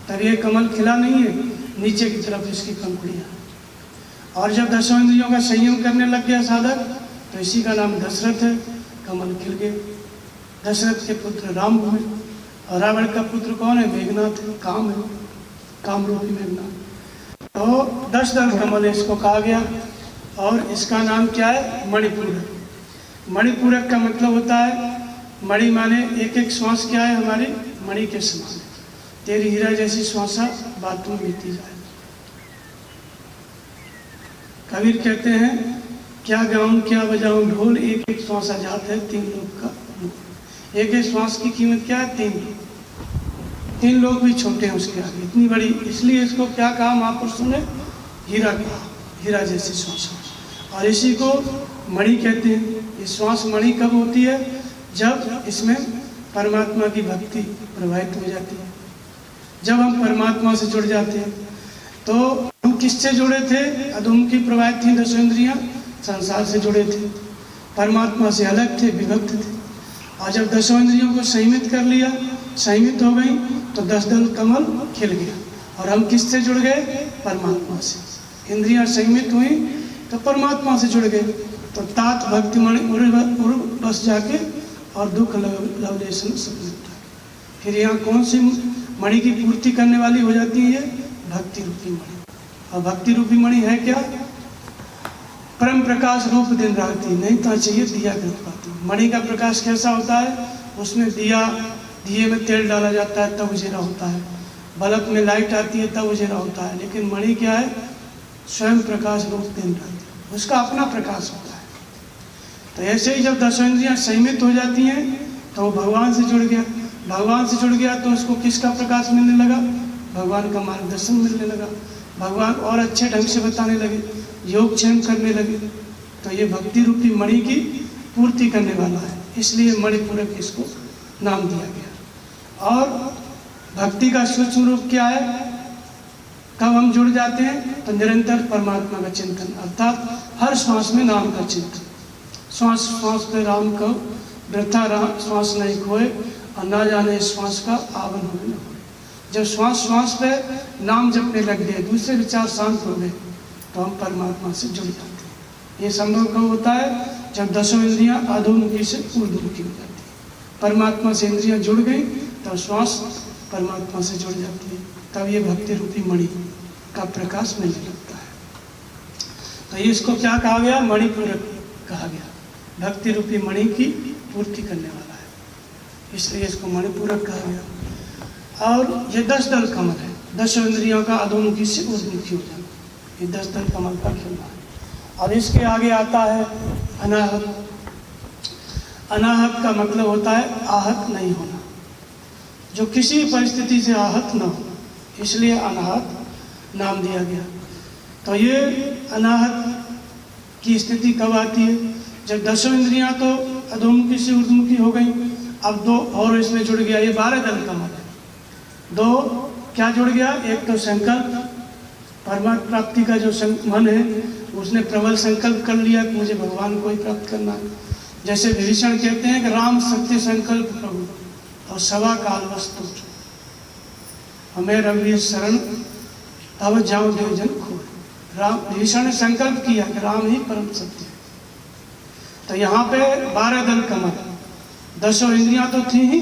तब ये कमल खिला नहीं है, नीचे की तरफ इसकी पंखुड़ियाँ। और जब 10 इंद्रियों का संयम करने लग गया साधक, तो इसी का नाम दशरथ है, कमल खिल गए। दशरथ के पुत्र राम हुए, और रावण का पुत्र कौन है, मेघनाथ है, काम है, कामरूपी मेघनाथ। तो 10 दल कमल इसको कहा गया। और इसका नाम क्या है, मणिपूरक। मणिपूरक का मतलब होता है, मणि माने एक एक श्वास क्या है हमारी, मणि के समान है, तेरी हीरा जैसी श्वासा बात में बीती जाए। कबीर कहते हैं, क्या गाऊं क्या बजाऊं ढोल, एक एक श्वासा जात है 3 लोग का। एक एक श्वास की कीमत क्या है? 3 लोग भी छोटे हैं उसके आगे, इतनी बड़ी। इसलिए इसको क्या कहा महापुरुषों ने? हीरा कहा, हीरा जैसी श्वास। और इसी को मणि कहते हैं। ये श्वास मणि कब होती है? जब इसमें परमात्मा की भक्ति प्रवाहित हो जाती है, जब हम परमात्मा से जुड़ जाते हैं। तो हम किससे जुड़े थे? अधोमुखी प्रवाहित थी 10 इंद्रियां, संसार से जुड़े थे, परमात्मा से अलग थे, विभक्त थे। और जब 10 इंद्रियों को संयमित कर लिया, संयमित हो गई, तो 10 दल कमल खिल गया। और हम किससे जुड़ गए? परमात्मा से। इंद्रियां संयमित हुई तो परमात्मा से जुड़ गए। तो तात भक्ति मणि उड़ बस जाके और दुख लवलेशन सब मिलता है। फिर यहाँ कौन सी मणि की पूर्ति करने वाली हो जाती है? भक्ति रूपी मणि। और भक्ति रूपी मणि है क्या? परम प्रकाश रूप दिन राती, नहीं तो चाहिए दिया पाती। मणि का प्रकाश कैसा होता है? उसमें दिए में तेल डाला जाता है तब उजेला होता है, बल्ब में लाइट आती है तब उजेला होता है। लेकिन मणि क्या है? स्वयं प्रकाश रूप दिन राती, उसका अपना प्रकाश होता है। तो ऐसे ही जब 10 इंद्रियां संयमित हो जाती हैं तो वो भगवान से जुड़ गया। भगवान से जुड़ गया तो उसको किसका प्रकाश मिलने लगा? भगवान का मार्गदर्शन मिलने लगा, भगवान और अच्छे ढंग से बताने लगे, योगक्षेम करने लगे। तो ये भक्ति रूपी मणि की पूर्ति करने वाला है, इसलिए मणिपूरक इसको नाम दिया गया। और भक्ति का सूक्ष्म रूप क्या है? कब हम जुड़ जाते हैं? तो निरंतर परमात्मा का चिंतन, अर्थात हर श्वास में नाम का चिंतन। श्वास श्वास पे राम को वृथा श्वास नहीं खोए, और ना जाने श्वास का आवन हो न होए। जब श्वास श्वास पे नाम जपने लग गए, दूसरे विचार शांत हो गए, तो हम परमात्मा से जुड़ जाते हैं। ये संभव कब होता है? जब 10 इंद्रियां अधोमुखी से ऊर्ध्वमुखी हो जाती है। परमात्मा से इंद्रियां जुड़ गई तो श्वास परमात्मा से जुड़ जाती है, तब ये भक्ति रूपी मणि का प्रकाश मिलने लगता है। तो ये इसको क्या कहा गया? मणिपूरक कहा गया। भक्ति रूपी मणि की पूर्ति करने वाला है, इसलिए इसको मणिपूरक कहा गया। और ये 10 दल कमल है, 10 इंद्रियों का अधोमुखी से ऊर्ध्वमुखी हो जाना, ये 10 दल कमल का खिलना है। और इसके आगे आता है अनाहत। अनाहत का मतलब होता है आहत नहीं होना, जो किसी परिस्थिति से आहत न हो, इसलिए अनाहत नाम दिया गया। तो ये अनाहत की स्थिति कब आती है? जब 10 इंद्रियां तो अधोमुखी से ऊर्ध्वमुखी हो गई, अब 2 और इसमें जुड़ गया, ये 12 दल कमल है। 2 क्या जुड़ गया? एक तो संकल्प, परमात्मा प्राप्ति का जो मन है, उसने प्रबल संकल्प कर लिया कि मुझे भगवान को ही प्राप्त करना है। जैसे विभीषण कहते हैं कि राम सत्य संकल्प प्रभु और सवा काल वस्तु, हमें रघुवीर शरण तब जाऊं देव जन खोए। राम विभीषण ने संकल्प किया कि राम ही परम सत्य है। तो यहाँ पे 12 दल कमल, 10 इंद्रियां तो थी ही,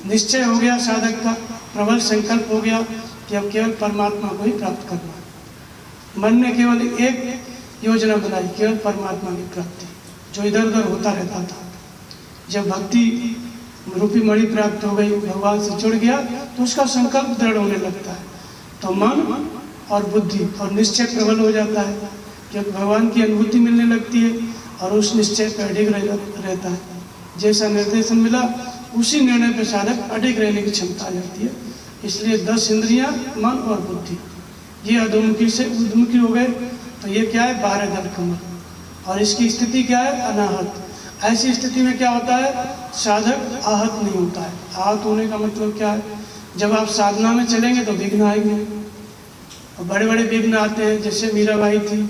निश्चय हो गया साधक का, प्रबल संकल्प हो गया कि अब केवल परमात्मा को ही प्राप्त करना है। मन ने केवल एक योजना बनाई, केवल परमात्मा की प्राप्ति, जो इधर उधर होता रहता था। जब भक्ति रूपी मणि प्राप्त हो गई, भगवान से जुड़ गया, तो उसका संकल्प दृढ़ होने लगता है। तो मन और बुद्धि और निश्चय प्रबल हो जाता है, क्योंकि भगवान की अनुभूति मिलने लगती है और उस निश्चय पर अडिग रहता है। जैसा निर्देशन मिला उसी निर्णय पर साधक अडिग रहने की क्षमता आ जाती है। इसलिए 10 इंद्रियां, मन और बुद्धि, ये अधोमुखी से ऊर्ध्वमुखी हो गए। तो ये क्या है? 12 दल कमल। और इसकी स्थिति क्या है? अनाहत। ऐसी स्थिति में क्या होता है? साधक आहत नहीं होता है। आहत होने का मतलब क्या है? जब आप साधना में चलेंगे तो विघ्न आएंगे, और बड़े बड़े विघ्न आते हैं। जैसे मीराबाई थी,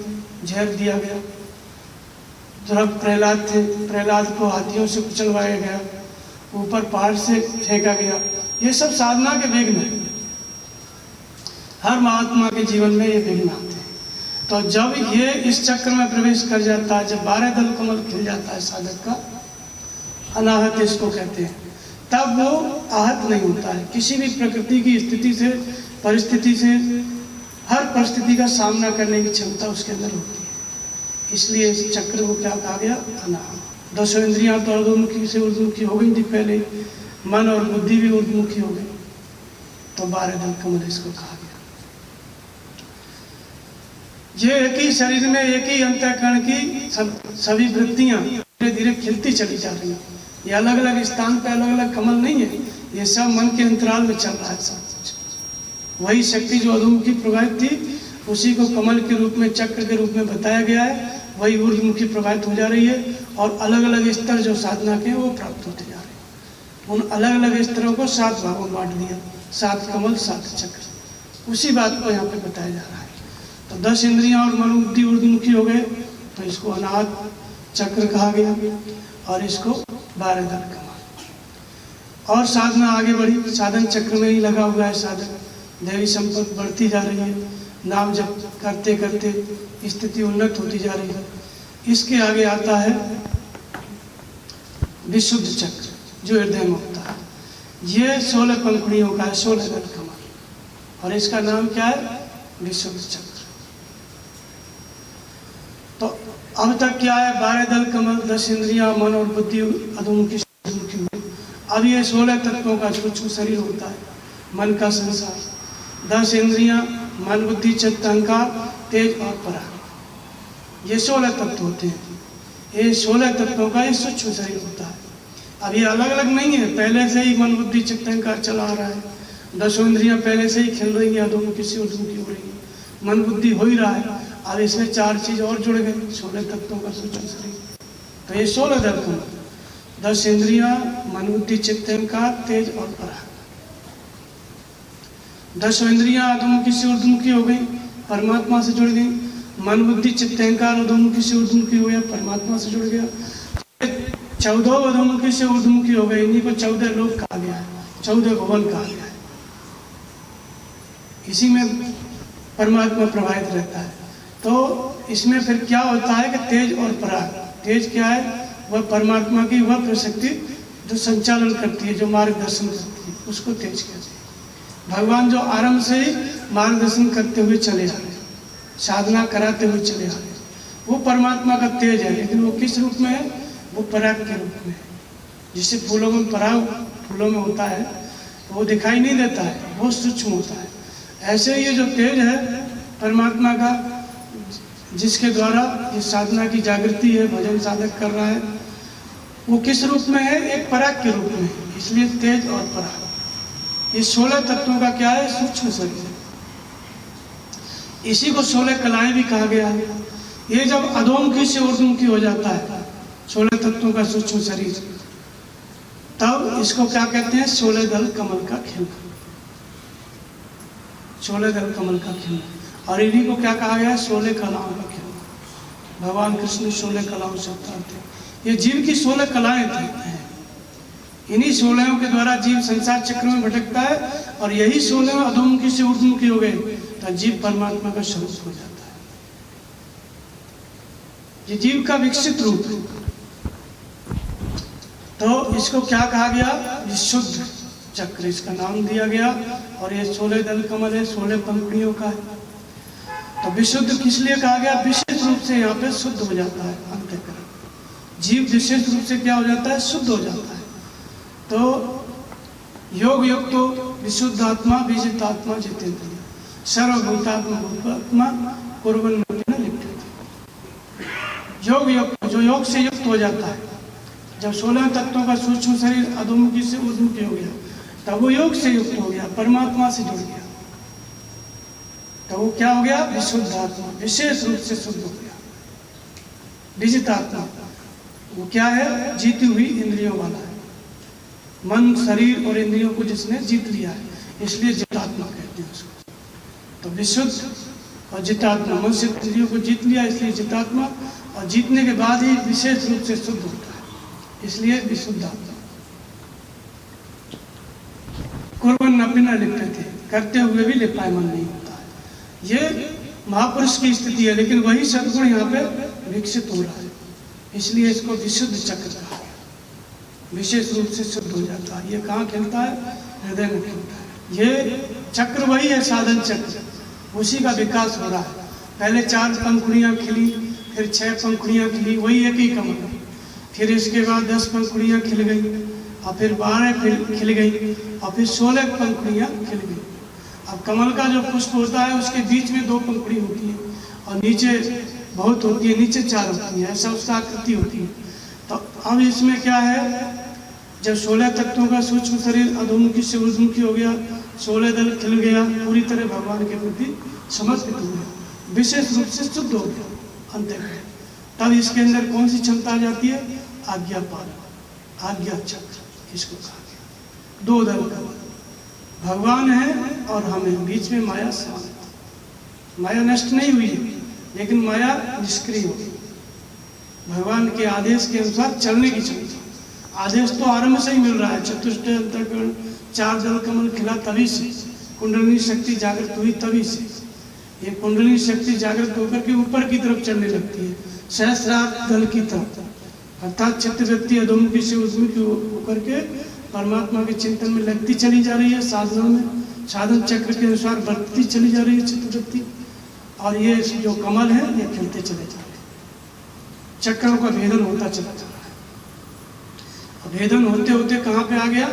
जहर दिया गया। जब प्रहलाद थे, प्रहलाद को हाथियों से कुचलवाया गया, ऊपर पहाड़ से फेंका गया। ये सब साधना के विघ्न हैं। हर महात्मा के जीवन में ये विघ्न आते हैं। तो जब ये इस चक्र में प्रवेश कर जाता है, जब 12 दल कमल खिल जाता है साधक का, अनाहत इसको कहते हैं, तब वो आहत नहीं होता है। किसी भी प्रकृति की स्थिति से, परिस्थिति से, हर परिस्थिति का सामना करने की क्षमता उसके अंदर होती है। इसलिए इस चक्र को क्या कहा गया? अनाहत। 10 इंद्रियां तो अधोमुखी से ऊर्ध्वमुखी हो गई थी पहले, मन और बुद्धि भी ऊर्ध्वमुखी हो गई, तो 12 दल कमल इसको कहा गया। ये एक ही शरीर में, एक ही अंतःकरण की सभी वृत्तियां धीरे धीरे खिलती चली जा रही हैं। ये अलग अलग स्थान पे अलग अलग कमल नहीं है, ये सब मन के अंतराल में चल रहा है सब कुछ। वही शक्ति जो अधोमुखी प्रवाहित थी उसी को कमल के रूप में, चक्र के रूप में बताया गया है, वही ऊर्ध्वमुखी प्रवाहित हो जा रही है और अलग अलग स्तर जो साधना के वो प्राप्त होते जा रहे हैं। उन अलग अलग स्तरों को 7 भागों में बांट दिया, 7 कमल 7 चक्र, उसी बात को यहाँ पे बताया जा रहा है। तो 10 इंद्रियां और मन बुद्धि ऊर्ध्वमुखी हो गए तो इसको अनाहत चक्र कहा गया और इसको 12 दल कमल। और साधना आगे बढ़ी, साधन चक्र में ही लगा हुआ है साधक, देवी संपत्ति बढ़ती जा रही है, नाम जप करते करते स्थिति उन्नत होती जा रही है। इसके आगे आता है विशुद्ध चक्र जो हृदय में होता है। ये 16 पंखुड़ियों का है, 16 दल कमल, और इसका नाम क्या है? विशुद्ध चक्र। तो अब तक क्या है? 12 दल कमल, 10 इंद्रियां, मन और बुद्धि अधोमुखी हुई। अब ये 16 तत्वों का सूक्ष्म शरीर होता है, मन का संसार, 10 इंद्रियां, मन बुद्धि चित्त अहंकार, तेज और पराग, ये 16 तत्व होते हैं। ये 16 तत्वों का ये सूक्ष्म शरीर होता है। अब ये अलग अलग नहीं है, पहले से ही मन बुद्धि चित्त अहंकार चला आ रहा है, 10 इंद्रियां पहले से ही खेल रही है, अधोमुखी से ऊर्ध्वमुखी हो रही है, मन बुद्धि हो ही रहा है। अब इसमें 4 चीज और जुड़ गई, 16 तत्वों का सूक्ष्म शरीर। तो ये 16 दल कमल, 10 इंद्रियां, मन बुद्धि चित्त अहंकार, तेज और पराग। 10 इंद्रियां अधोमुखी से ऊर्ध्वमुखी हो गई, परमात्मा से जुड़ गई। मन बुद्धि चित्त अहंकार अधोमुखी से ऊर्ध्वमुखी हो गया, परमात्मा से जुड़ गया। 14 अधोमुखी से ऊर्ध्वमुखी हो गए, इन्हीं को 14 लोक कहा गया है, 14 भुवन कहा गया है। इसी में परमात्मा प्रवाहित रहता है। तो इसमें फिर क्या होता है कि तेज और पराग। तेज क्या है? वह परमात्मा की वह प्रशक्ति जो संचालन करती है, जो मार्गदर्शन करती है, उसको तेज कहते हैं। भगवान जो आरंभ से ही मार्गदर्शन करते हुए चले आ रहे, साधना कराते हुए चले आ रहे, वो परमात्मा का तेज है। लेकिन वो किस रूप में है? वो पराग के रूप में है। जिससे फूलों में पराग फूलों में होता है तो वो दिखाई नहीं देता है, बहुत सूक्ष्म होता है। ऐसे ये जो तेज है परमात्मा का, जिसके द्वारा ये साधना की जागृति है, भजन साधक कर रहा है, वो किस रूप में है? एक पराग के रूप में है। इसलिए तेज और पराग, ये 16 तत्वों का क्या है? सूक्ष्म शरीर है। इसी को 16 कलाएं भी कहा गया है। ये जब अधोमुखी से ऊर्ध्वमुखी हो जाता है 16 तत्वों का सूक्ष्म शरीर, तब इसको क्या कहते हैं? 16 दल कमल का खिलना, 16 दल कमल का खिलना। और इन्हीं को क्या कहा गया है? 16 कलाओं का खिलना। भगवान कृष्ण 16 कलाओं से अवतार थे। ये जीव की 16 कलाएं थी। इन्हीं 16 के द्वारा जीव संसार चक्र में भटकता है, और यही 16 अधोमुखी से ऊर्ध्वमुखी हो गए तो जीव परमात्मा का स्वरूप हो जाता है। ये जीव का विकसित रूप है। तो इसको क्या कहा गया? विशुद्ध चक्र इसका नाम दिया गया। और ये 16 दल कमल है, 16 पंखुड़ियों का है। तो विशुद्ध किस लिए कहा गया? विशेष रूप से यहाँ पे शुद्ध हो जाता है अंतःकरण। जीव विशेष रूप से क्या हो जाता है? शुद्ध हो जाता है। तो योग युक्त तो विशुद्ध आत्मा, विजित आत्मा, जितेंद्रिय, सर्वभूतात्मा भूतात्मा, कुर्वन् न लिप्यते। योग युक्त, जो योग से युक्त हो जाता है। जब 16 तत्वों का सूक्ष्म शरीर अधोमुखी से ऊर्ध्वमुखी हो गया, तब वो योग से युक्त हो गया, परमात्मा से जुड़ गया। तो वो क्या हो गया? विशुद्ध आत्मा, विशेष रूप से शुद्ध हो गया। विजित आत्मा, वो क्या है? जीती हुई इंद्रियों वाला है। मन, शरीर और इंद्रियों को जिसने जीत लिया है, इसलिए जितात्मा कहते हैं उसको। तो विशुद्ध और जितात्मा, मन से इंद्रियों को जीत लिया इसलिए जितात्मा, और जीतने के बाद ही विशेष रूप से शुद्ध होता है, इसलिए विशुद्ध आत्मा। कुर्वन् अपि न लिप्यते, करते हुए भी लिपायमान नहीं होता है। ये महापुरुष की स्थिति है, लेकिन वही सद्गुण यहाँ पे विकसित हो रहा है, इसलिए इसको विशुद्ध चक्र कहा गया। विशेष रूप से शुद्ध हो जाता है। ये कहाँ खिलता है? हृदय में खिलता है। ये चक्र वही है, साधन चक्र, उसी का विकास हो रहा है। पहले 4 पंखुड़ियाँ खिली, फिर 6 पंखुड़ियाँ खिली, वही एक ही कमल। फिर इसके बाद 10 पंखुड़ियाँ खिल गई, और फिर 12 फिर खिल गई, और फिर 16 पंखुड़ियाँ खिल गई। अब कमल का जो पुष्प होता है उसके बीच में 2 पंखुड़ी होती है, और नीचे बहुत होती है, नीचे 4 होती है, ऐसा उसका आकृति होती है। तो अब इसमें क्या है? जब 16 तत्वों का सूक्ष्म शरीर अधोमुखी से ऊर्ध्वमुखी हो गया, 16 दल खिल गया, पूरी तरह भगवान के प्रति समर्पित हो गया, विशेष रूप से शुद्ध हो गया अंतःकरण। तब इसके अंदर कौन सी क्षमता आ जाती है? आज्ञा पालन, आज्ञा चक्र, इसको कहा गया। 2 दल का भगवान है और हमें, बीच में माया शांत। माया नष्ट नहीं हुई है, लेकिन माया निष्क्रिय हो गई। भगवान के आदेश के अनुसार चलने की क्षमता। आदेश तो आरंभ से ही मिल रहा है, चतुष्टय अंतःकरण, 4 दल कमल खिला तभी से, कुंडलिनी शक्ति जागृत हुई तभी से। ये कुंडलिनी शक्ति जागृत होकर के ऊपर की तरफ चलने लगती है, सहस्रार दल की तरफ, अर्थात चित्तवृत्ति अधोमुखी से ऊर्ध्वमुखी होकर के परमात्मा के चिंतन में लगती चली जा रही है। साधनों में साधन चक्र के अनुसार बढ़ती चली जा रही है चित्तवृत्ति, और ये जो कमल है ये खिलते चले जा रहे हैं। चक्रों का भेदन होता चला जा रहा है। भेदन होते होते कहाँ पे आ गया?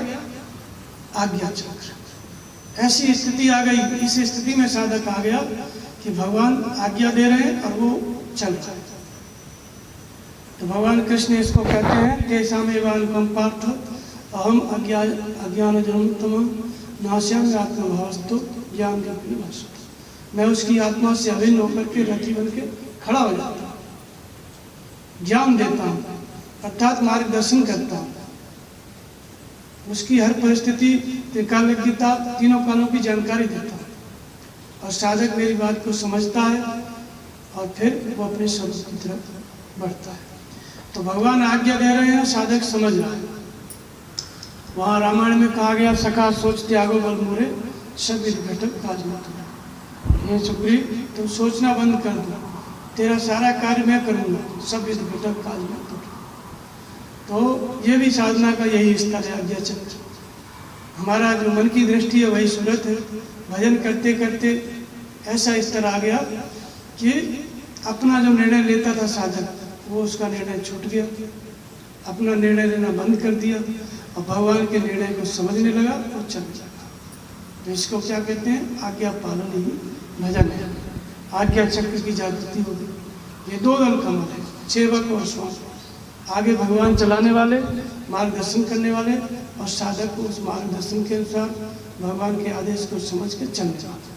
आज्ञा चक्र। ऐसी स्थिति आ गई, इस स्थिति में साधक आ गया कि भगवान आज्ञा दे रहे हैं और वो चल रहा है। तो भगवान कृष्ण इसको कहते हैं तेषामेवानुकं पार्थ अहम अज्ञानजन्मतम नाश्यामि आत्मभावस्तु ज्ञान रूपिणी भास्वती। मैं उसकी आत्मा से अभिन्न होकर के रथी बन के खड़ा हो जाता हूँ, ज्ञान देता हूँ, अर्थात मार्गदर्शन करता हूँ। उसकी हर परिस्थिति, त्रिकालज्ञता, तीनों कालों की जानकारी देता हूँ, और साधक मेरी बात को समझता है और फिर वो अपने स्वरूप की तरफ बढ़ता है। तो भगवान आज्ञा दे रहे हैं, साधक समझ रहा है। वहाँ रामायण में कहा गया सखा सोच त्यागो बल मोरे सब विध घटक काज मत हो। ये सुग्रीव तुम सोचना बंद कर दो, तेरा सारा कार्य मैं करूँगा, सब विध घटक काज मत हो। तो ये भी साधना का यही स्तर है, आज्ञा चक्र। हमारा जो मन की दृष्टि है वही सूरत है। भजन करते करते ऐसा स्तर आ गया कि अपना जो निर्णय लेता था साधक, वो उसका निर्णय छूट गया, अपना निर्णय लेना बंद कर दिया और भगवान के निर्णय को समझने लगा और चलने लगा। तो इसको क्या कहते हैं? आज्ञा पालन ही भजन है। आज्ञा चक्र की जागृति होगी। ये 2 दल कमल है, सेवक और स्वामी। आगे भगवान चलाने वाले, मार्गदर्शन करने वाले, और साधक को उस मार्गदर्शन के अनुसार भगवान के आदेश को समझ के चलने वाले।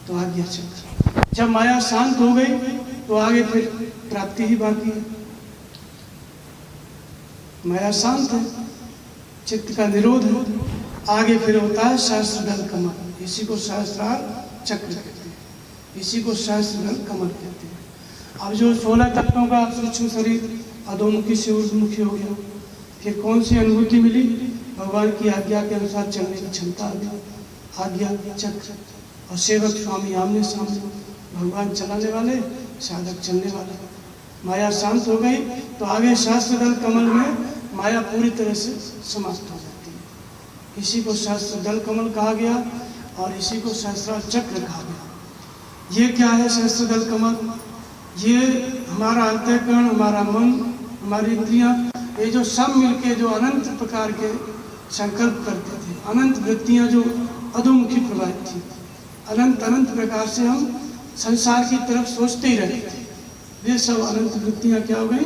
तो आज्ञा चक्र। जब माया शांत हो गई तो आगे फिर प्राप्ति ही बाकी है। माया शांत है, चित्त का निरोध है, आगे फिर होता है सहस्त्रदल कमल। इसी को सहस्त्रार चक्र कहते हैं, इसी को सहस्त्रदल कमल कहते हैं। अब जो 16 तत्वों का सूक्ष्म शरीर अधोमुखी से ऊर्ध्वमुखी हो गया, फिर कौन सी अनुभूति मिली? भगवान की आज्ञा के अनुसार चलने की क्षमता आ गई, आज्ञा चक्र। और सेवक स्वामी आमने सामने, भगवान चलाने वाले, साधक चलने वाले। माया शांत हो गई तो आगे सहस्त्रदल कमल में माया पूरी तरह से समाप्त हो जाती है। इसी को सहस्त्रदल कमल कहा गया और इसी को सहस्त्रार चक्र कहा गया। ये क्या है सहस्त्रदल कमल? ये हमारा अंतःकरण, हमारा मन, हमारी इंद्रियां, ये जो सब मिलके जो अनंत प्रकार के संकल्प करते थे, अनंत वृत्तियां जो अधोमुखी प्रवाहित थी, अनंत अनंत प्रकार से हम संसार की तरफ सोचते ही रहते थे, वे सब अनंत वृत्तियां क्या हो गई?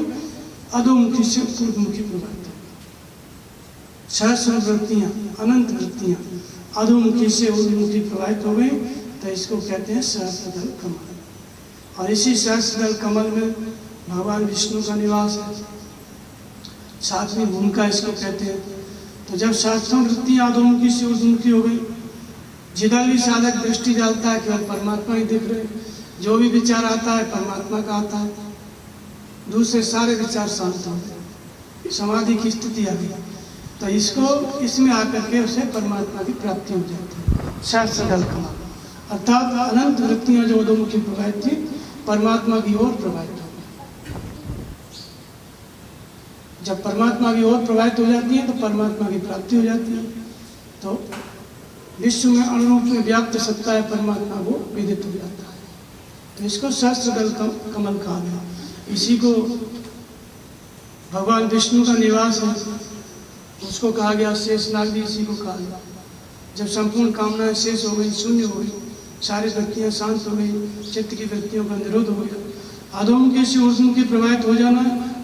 अधोमुखी से ऊर्ध्वमुखी प्रवाहित हो गई। सहस्र वृत्तियां, अनंत वृत्तियां अधोमुखी से ऊर्ध्वमुखी प्रवाहित हो गई। तो इसको कहते हैं सहस्त्रदल कमल। और इसी सहस्त्रदल कमल में भगवान विष्णु का निवास है, 7वीं भूमिका इसको कहते हैं। तो जब सहस्त्रों वृत्तियां अधोमुखी से ऊर्ध्वमुखी हो गई, जिधर भी साधक दृष्टि डालता है केवल परमात्मा ही दिख रहे, जो भी विचार आता है परमात्मा का आता है, दूसरे सारे विचार शांत होते हैं, समाधि की स्थिति आ गई। तो इसको इसमें आकर के उसे परमात्मा की प्राप्ति हो जाती है, सहस्त्रदल कमल। अर्थात अनंत वृत्तियां जो अधोमुखी प्रवाहित थी परमात्मा की ओर प्रवाहित हो गई। जब परमात्मा की ओर प्रवाहित हो जाती है तो परमात्मा की प्राप्ति हो जाती है। तो विश्व में अणुरूप में व्याप्त सत्ता है परमात्मा को विदित हो जाता है। तो इसको सहस्त्रदल कमल कहा गया। इसी को भगवान विष्णु का निवास है, उसको कहा गया शेषनाग भी इसी को कहा गया। जब संपूर्ण कामनाएं शेष हो गई, शून्य हो गई, सारी वृत्तियां शांत हो गई, चित्त की वृत्तियों का निरोध हो गया। अधोमुखी से ऊर्ध्वमुखी प्रवाहित हो जाना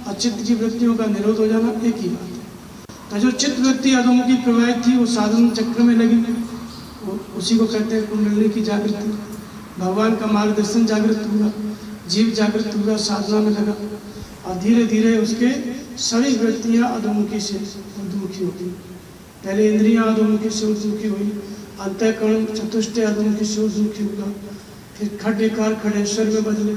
और चित्त की वृत्तियों का निरोध हो जाना एक ही बात है। तो जो चित्त वृत्ति अधोमुखी प्रवाहित थी वो साधन चक्र में लगी, उसी को कहते हैं कुंडली की जागृति। भगवान का मार्गदर्शन जागृत हुआ, जीव जागृत हुआ, साधना में लगा और धीरे धीरे उसके सभी वृत्तियाँ अधोमुखी से ऊर्ध्वमुखी होती। पहले इंद्रियाँ अधोमुखी से ऊर्ध्वमुखी हुई, अंतःकरण चतुष्टय अधोमुखी से ऊर्ध्वमुखी हुआ, फिर खड्डेकार खड़ेश्वर में बदले,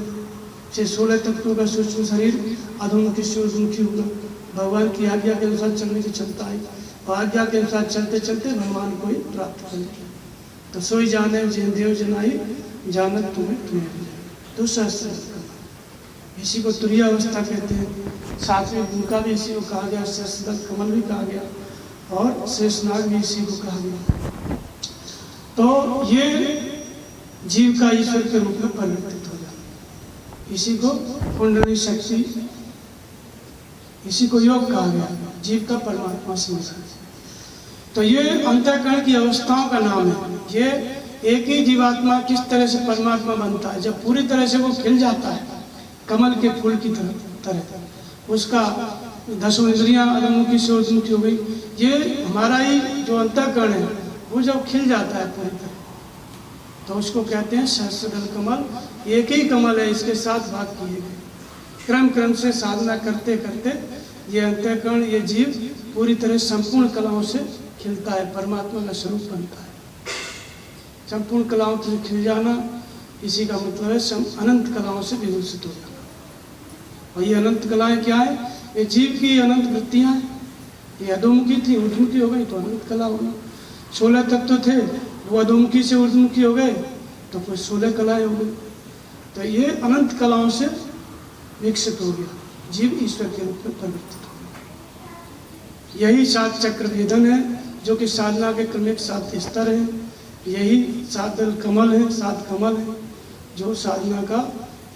फिर 16 तत्वों का सूक्ष्म शरीर अधोमुखी से ऊर्ध्वमुखी हुआ। भगवान की आज्ञा के अनुसार चलने की क्षमता आई और आज्ञा के अनुसार चलते चलते भगवान को ही प्राप्त कर लिया। तो सोई जाने जिन देव जनाई जानत तुम्हें तुम्हें तो सहस्त्र इसी को तुरीय अवस्था कहते हैं। सातवें गुण का भी इसी को कहा गया, सहस्त्र कमल भी कहा गया और शेषनाग भी इसी को कहा गया। तो ये जीव का ईश्वर के रूप में परिवर्तित हो जाता, इसी को कुंडली शक्ति, इसी को योग कहा गया, जीव का परमात्मा संबंध। तो ये अंतःकरण की अवस्थाओं का नाम है। ये एक ही जीवात्मा किस तरह से परमात्मा बनता है, जब पूरी तरह से वो खिल जाता है कमल के फूल की तरह, उसका 10 इंद्रियां अधोमुखी से ऊर्ध्वमुखी हो गई। ये हमारा ही जो अंतःकरण है वो जब खिल जाता है पूरी तरह, तो उसको कहते हैं सहस्त्रदल कमल। एक ही कमल है, इसके 7 भाग किए गए। क्रम क्रम से साधना करते करते ये अंतःकरण, ये जीव पूरी तरह संपूर्ण कलाओं से खिलता है, परमात्मा का स्वरूप बनता है। संपूर्ण कलाओं से खिल जाना, इसी का मतलब है अनंत कलाओं से विभूषित हो जाना। और ये अनंत कलाएं क्या है? ये जीव की अनंत वृत्तियां हैं। ये अधोमुखी थी, ऊर्ध्वमुखी हो गई तो अनंत कला होगी। 16 तत्व थे, वो अधोमुखी से ऊर्ध्वमुखी हो गए तो फिर 16 कलाएं हो गई। तो ये अनंत कलाओं से विकसित हो गया, जीव ईश्वर के रूप में परिवर्तित हो गया। यही 7 चक्र भेदन है, जो कि साधना के क्रमिक 7 स्तर हैं। यही 7 दल कमल है, 7 कमल है, जो साधना का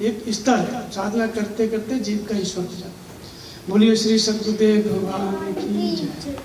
एक स्तर है। साधना करते करते जीव का ईश्वर हो जाता है। बोलिए श्री सतगुरुदेव भगवान की जय।